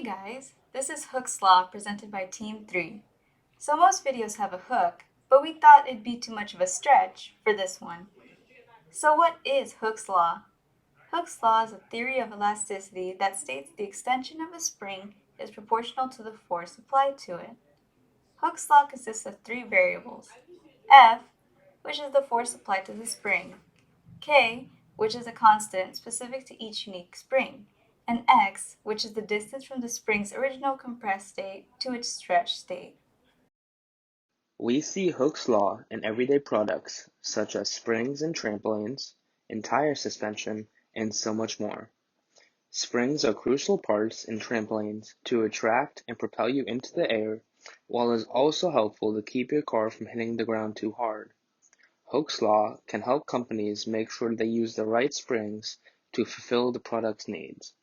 Hey guys, this is Hooke's Law presented by Team 3. So most videos have a hook, but we thought it'd be too much of a stretch for this one. So what is Hooke's Law? Hooke's Law is a theory of elasticity that states the extension of a spring is proportional to the force applied to it. Hooke's Law consists of three variables: F, which is the force applied to the spring, K, which is a constant specific to each unique spring, and X, which is the distance from the spring's original compressed state to its stretched state. We see Hooke's law in everyday products such as springs and trampolines, in tire suspension, and so much more. Springs are crucial parts in trampolines to attract and propel you into the air, while it is also helpful to keep your car from hitting the ground too hard. Hooke's law can help companies make sure they use the right springs to fulfill the product's needs.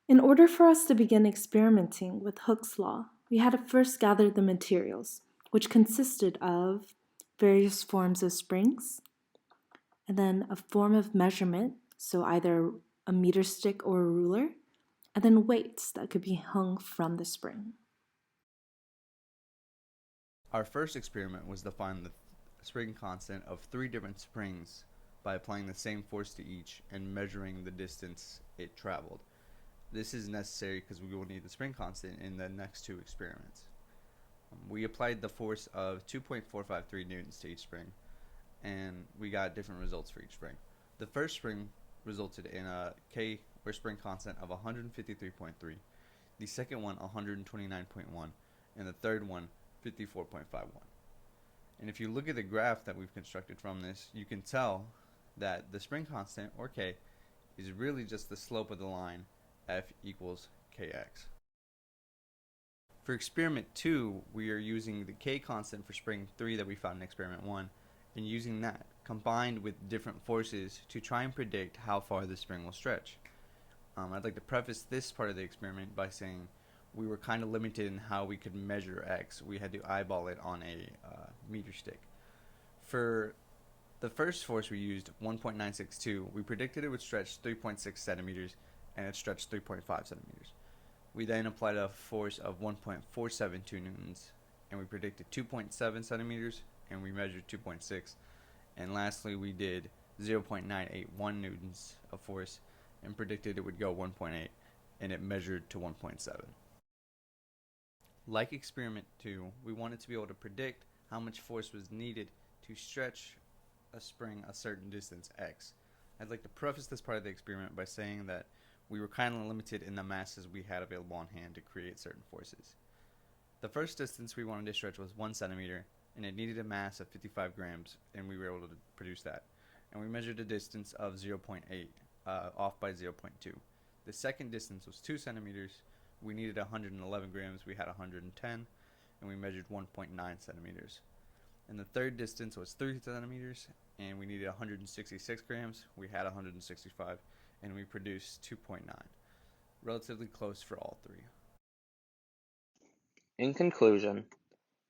In order for us to begin experimenting with Hooke's law, we had to first gather the materials, which consisted of various forms of springs, and then a form of measurement, so either a meter stick or a ruler, and then weights that could be hung from the spring. Our first experiment was to find the spring constant of 3 different springs by applying the same force to each and measuring the distance it traveled. This is necessary because we will need the spring constant in the next 2 experiments. We applied the force of 2.453 newtons to each spring, and we got different results for each spring. The first spring resulted in a K, or spring constant, of 153.3, the second one 129.1, and the third one 54.51. And if you look at the graph that we've constructed from this, you can tell that the spring constant, or K, is really just the slope of the line F equals Kx. For experiment 2, we are using the K constant for spring 3 that we found in experiment 1, and using that combined with different forces to try and predict how far the spring will stretch. I'd like to preface this part of the experiment by saying we were kind of limited in how we could measure X. We had to eyeball it on a meter stick. For the first force we used, 1.962, we predicted it would stretch 3.6 centimeters, and it stretched 3.5 centimeters. We then applied a force of 1.472 newtons, and we predicted 2.7 centimeters, and we measured 2.6. And lastly, we did 0.981 newtons of force and predicted it would go 1.8, and it measured to 1.7. Like experiment 2, we wanted to be able to predict how much force was needed to stretch a spring a certain distance, x. I'd like to preface this part of the experiment by saying that we were kind of limited in the masses we had available on hand to create certain forces. The first distance we wanted to stretch was 1 centimeter, and it needed a mass of 55 grams, and we were able to produce that. And we measured a distance of 0.8, off by 0.2. The second distance was 2 centimeters. We needed 111 grams, we had 110, and we measured 1.9 centimeters. And the third distance was 3 centimeters, and we needed 166 grams, we had 165, and we produced 2.9. Relatively close for all 3. In conclusion,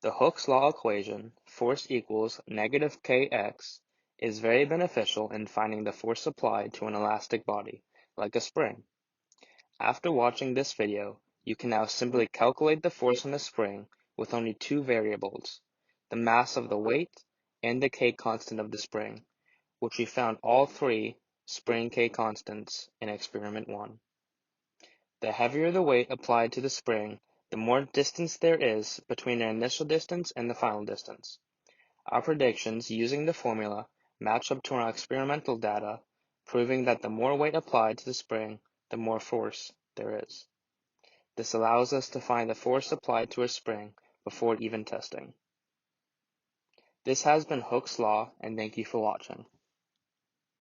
the Hooke's law equation, force equals negative kx, is very beneficial in finding the force applied to an elastic body, like a spring. After watching this video, you can now simply calculate the force on a spring with only 2 variables, the mass of the weight and the K constant of the spring, which we found all 3 spring K constants in experiment 1. The heavier the weight applied to the spring, the more distance there is between the initial distance and the final distance. Our predictions using the formula match up to our experimental data, proving that the more weight applied to the spring, the more force there is. This allows us to find the force applied to a spring before even testing. This has been Hooke's Law, and thank you for watching.